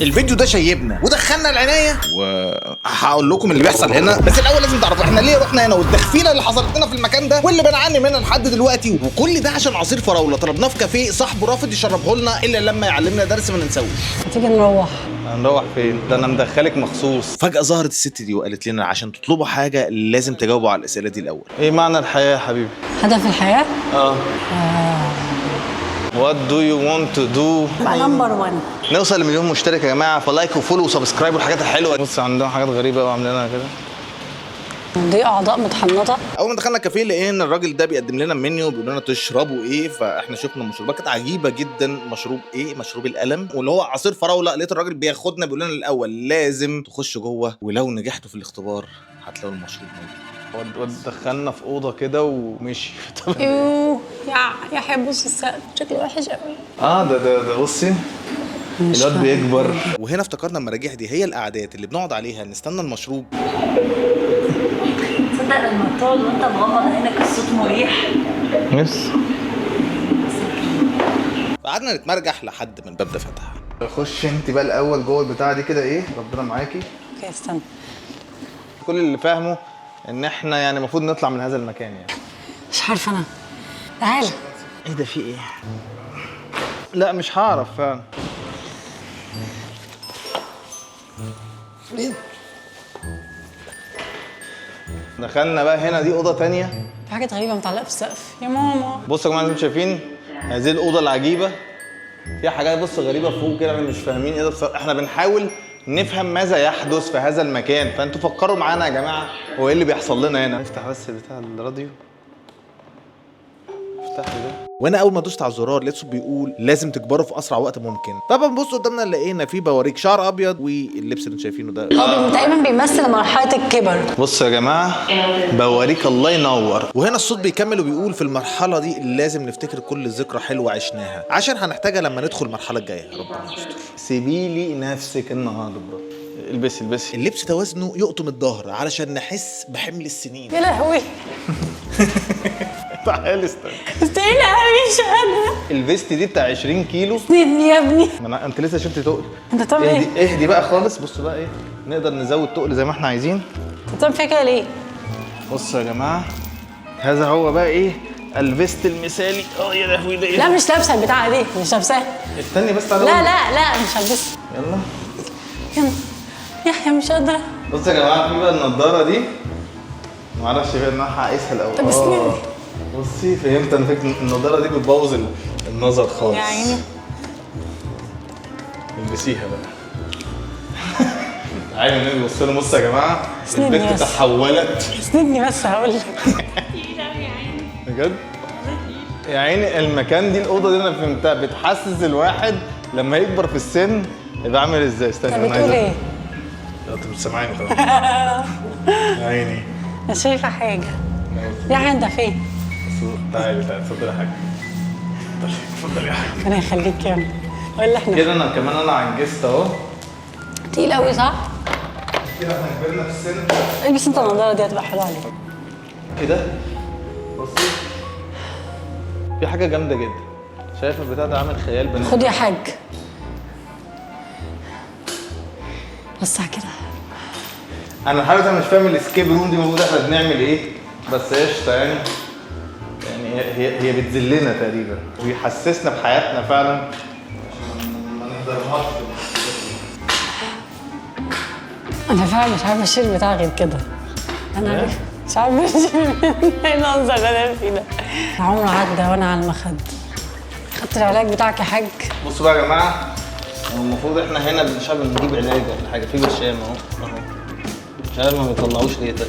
الفيديو ده شيبنا ودخلنا العنايه وهقول لكم اللي بيحصل هنا، بس الاول لازم تعرفوا احنا ليه رحنا هنا والتخفيله اللي حصلت لنا في المكان ده واللي بنعاني منها لحد دلوقتي، وكل ده عشان عصير فراوله طلبناه في كافيه صاحبه رافض يشربه لنا الا لما يعلمنا درس ما ننساوش. تيجي نروح. هنروح فين؟ ده انا مدخلك مخصوص. فجاه ظهرت الست دي وقالت لنا عشان تطلبوا حاجه لازم تجاوبوا على الاسئله دي الاول. ايه معنى الحياه يا حبيبي؟ هدف الحياة؟ What do you want to do؟ بقى نمبر 1. نوصل لمليون مشترك يا جماعه، فلايك وفولو وسبسكرايب والحاجات الحلوه. بص عندنا حاجات غريبه قوي عاملينها كده. دي اعضاء متحنطه. اول ما دخلنا الكافيه لقينا الراجل ده بيقدم لنا منيو بيقول لنا تشربوا ايه، فاحنا شفنا مشروبات كانت عجيبه جدا. مشروب ايه؟ مشروب القلم، واللي هو عصير فراوله. لقيت الراجل بياخدنا بيقول لنا الاول لازم تخشوا جوه ولو نجحتوا في الاختبار هتلاقوا المشروب موجود. دخلنا في اوضه كده ومشي. يوه يا حب بص السقف شكله وحش قوي. ده بصي الواد بيكبر. وهنا افتكرنا المراجيح دي هي القعدات اللي بنقعد عليها نستنى المشروب. تصدق لما تقعد وانت مغمض عينك الصوت مريح. يس. قعدنا نتمرجح لحد ما الباب ده فتح. خش انت بقى الاول جوه البتاعه دي كده. ايه ربنا معاكي. اوكي استنى. كل اللي فاهمه ان احنا يعني المفروض نطلع من هذا المكان يعني. مش عارفه انا. تعالى. ايه ده في ايه؟ لا مش هعرف فعلا. دخلنا بقى هنا، دي اوضه تانية. في حاجات غريبه متعلقه في السقف يا ماما. بصوا يا جماعه انتم شايفين هذه الاوضه العجيبه؟ فيها حاجات بص غريبه فوق كده، مش فاهمين ايه ده بصراحه. احنا بنحاول نفهم ماذا يحدث في هذا المكان، فانتوا فكروا معانا يا جماعه هو ايه اللي بيحصل لنا هنا. افتح بس بتاع الراديو. افتح لي ده. وانا اول ما دوست على الزرار لقيت صوت بيقول لازم تكبروا في اسرع وقت ممكن. طبعا بص قدامنا لقينا في بواريك شعر ابيض واللبس اللي انتم شايفينه ده هو تقريبا بيمثل مرحله الكبر. بصوا يا جماعه بوريك الله ينور. وهنا الصوت بيكمل وبيقول في المرحله دي لازم نفتكر كل ذكرى حلوه عشناها عشان هنحتاجها لما ندخل المرحله الجايه. ربنا يستر. سيبي لي نفسك النهارده برو. البسي اللبس ده وزنه يقطم الظهر علشان نحس بحمل السنين. يا لهوي. تعالي استنى. استنى مش قادره. الفيست دي بتاع 20 كيلو. سنين يا ابني. انت لسه شفت تقل. انت بتعمل ايه؟ اهدي بقى خالص. بصوا بقى ايه، نقدر نزود تقل زي ما احنا عايزين. انت بتعمل فيها كده ليه؟ بصوا يا جماعه هذا هو بقى ايه الفيست المثالي. يا لهوي ده ايه؟ لا مش لابسه البتاعه دي، مش لابساها. استني بس تعالى. لا مش هلبسها. يلا يلا يحيى مش قادره. بصوا يا جماعه في بقى النضاره دي معرفش بقى ان انا هقيسها الاول. طب اسندني. بصي فهمت انا فكره النضاره دي بتبوظ النظر خالص. يا عيني. البسيها بقى. تعالوا نبص له. بصوا يا جماعه اسندني البنت بس. تحولت اسندني بس هقول لك. بجد. يا عيني المكان دي الاوضه دي انا فهمتها بتحسس الواحد لما يكبر في السن يبقى عامل ازاي. استنى طب انا بتقول ايه؟ انت مش سامعاني طبعا. يا عيني. مش شايفه حاجه. يا عيني انت فين؟ تعالي اتفضلي يا حاج. اتفضلي يا حاج. ربنا يخليك يا ابني. ولا احنا كده انا كمان انا عجزت اهو. تقيل قوي صح؟ كده احنا كبرنا في السن. البس انت النضاره دي هتبقى حلوه عليك. ايه ده؟ بصي في حاجه جامده جدا. شايف البتاع ده عامل خيال بني. خد يا حاج. بص كده. انا الحقيقه انا مش فاهم الاسكيب روم دي المفروض احنا بنعمل ايه، بس قشطه يعني. هي بتذلنا تقريبا ويحسسنا بحياتنا فعلا ما نقدرهاش. انا فعلا مش عارفه اشيل بتاع غير كده. انا مش عارفه اشيل ايه المنظر اللي انا فيه ده. عمر عدى وانا على المخد. خدت العلاج بتاعك يا حاج. بصوا بقى يا جماعه المفروض احنا هنا مش عارف نجيب علاج ولا حاجه. في برشام اهو مش عارف ما بيطلعوش ليه ده.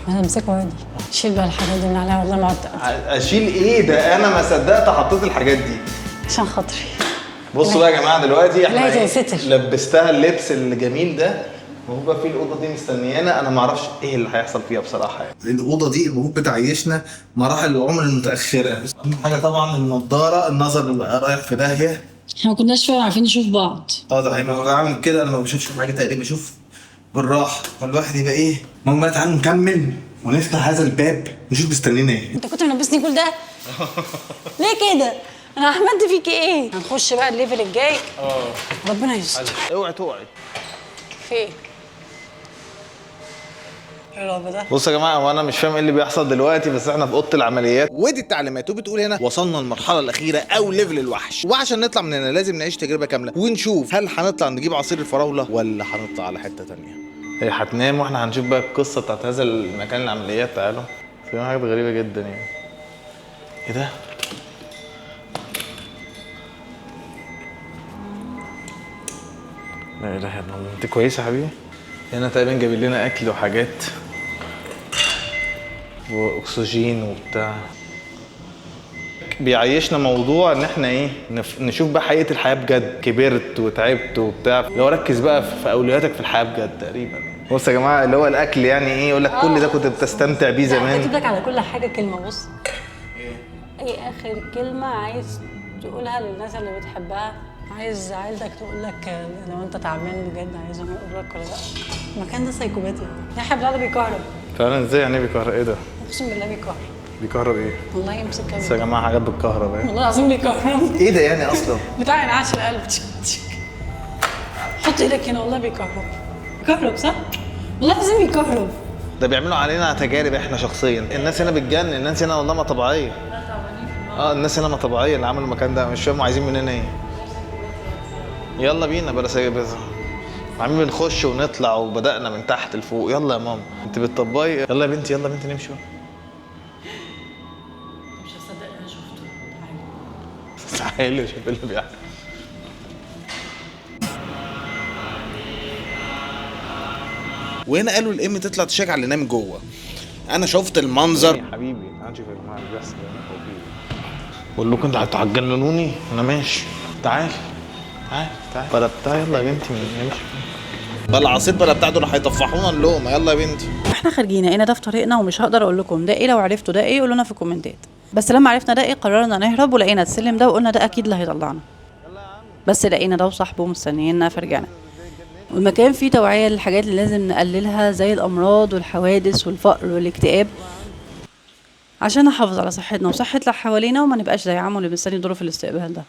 انا امسكه عادي. شيل بقى الحاجات دي من عليها والله ما عدت. اشيل ايه ده؟ انا ما صدقت حطيت الحاجات دي عشان خاطري. بصوا بقى يا جماعه دلوقتي احنا لا تنستر. لبستها اللبس الجميل ده وهو بقى في الاوضه دي مستنيانا. انا ما اعرفش ايه اللي هيحصل فيها بصراحه يعني. الاوضه دي المفروض بتعيشنا مراحل العمر المتاخره. اهم حاجه طبعا النضاره، النظر اللي بقى رايح في داهيه. احنا ما كناش فعلا عارفين نشوف بعض. ده هيبقى عامل كده. انا ما بشوفش حاجه تقريبا، بشوف بالراحه. فالواحد يبقى ايه ماما تعالوا نكمل ونفتح هذا الباب نشوف مستنينا ايه. انت كنت ملبسني كل ده؟ ليه كده؟ انا عملت فيك ايه؟ هنخش بقى الليفل الجاي. ربنا يستر. اوعي توعي. في ايه؟ ايه الرعب ده؟ بصوا يا جماعه، هو انا مش فاهم ايه اللي بيحصل دلوقتي، بس احنا في اوضه العمليات. ودي التعليمات، وبتقول هنا وصلنا المرحله الاخيره او ليفل الوحش، وعشان نطلع من هنا لازم نعيش تجربه كامله ونشوف هل هنطلع نجيب عصير الفراوله ولا هنطلع على حته تانية. هي هتنام واحنا هنشوف بقى القصه بتاعت هذا المكان العمليات. تعالوا، في حاجات غريبه جدا يعني. ايه ده؟ لا اله الا الله. انت كويس يا حبيبي؟ هنا تقريبا جايبين لنا اكل وحاجات واكسجين وبتاع. بيعيشنا موضوع ان احنا ايه، نشوف بقى حقيقه الحياه بجد. كبرت وتعبت وبتاع، لو ركز بقى في اولوياتك في الحياه بجد تقريبا. بص يا جماعه، اللي هو الاكل يعني ايه، يقول لك كل ده كنت بتستمتع بيه زمان. هكتب لك على كل حاجه كلمه. بص ايه اخر كلمه عايز تقولها للناس اللي بتحبها؟ عايزك تقول لك لو انت تعبان بجد عايزهم يقولوا لك ولا لا. المكان ده سايكوباتي. يحيى بلال بيكهرب. فعلا ازاي يعني بيكهرب؟ ايه ده؟ اقسم بالله بيكهرب. بيكهرب ايه؟ والله يمسك كده. بس يا جماعه حاجات بتكهرب ايه؟ والله العظيم بيكهرب. ايه ده يعني اصلا؟ بتاع انعاش القلب. تشك تشك. حط ايدك هنا، والله بيكهرب. بيكهرب صح؟ والله العظيم بيكهرب. ده بيعملوا علينا تجارب احنا شخصيا. الناس هنا بتجنن، الناس هنا والله ما طبيعيه. الناس هنا ما طبيعيه اللي عملوا المكان ده. مش فاهم عايزين مننا ايه. يلا بينا بلا سايب. عاملين بنخش ونطلع وبدأنا من تحت لفوق. يلا يا ماما انت بتطبقي. يلا يا بنتي، يلا يا بنتي نمشي. مش هصدق انا شفته. تعالي شوف اللي بيحصل. وهنا قالوا الام تطلع تشيك على اللي نام جوه. انا شفت المنظر. يا حبيبي تعالى نشوف يا جماعه اللي بيحصل هنا. بقول لكم انتوا هتجننوني. انا ماشي. تعالي بلا بتاع. يلا يا بنتي نمشي. بلا عصير بلا بتاع، دول هيطفحونا اللقمه. يلا يا بنتي. احنا خارجين لقينا ده في طريقنا، ومش هقدر اقول لكم ده ايه. لو عرفتوا ده ايه قولوا لنا في الكومنتات. بس لما عرفنا ده ايه قررنا نهرب، ولقينا السلم ده وقلنا ده اكيد اللي هيطلعنا. بس لقينا ده وصاحبه مستنيينا فرجعنا. والمكان فيه توعية للحاجات اللي لازم نقللها زي الامراض والحوادث والفقر والاكتئاب، عشان نحافظ على صحتنا وصحة اللي حوالينا، وما نبقاش زي عمو اللي مستني دوره في الاستقبال ده.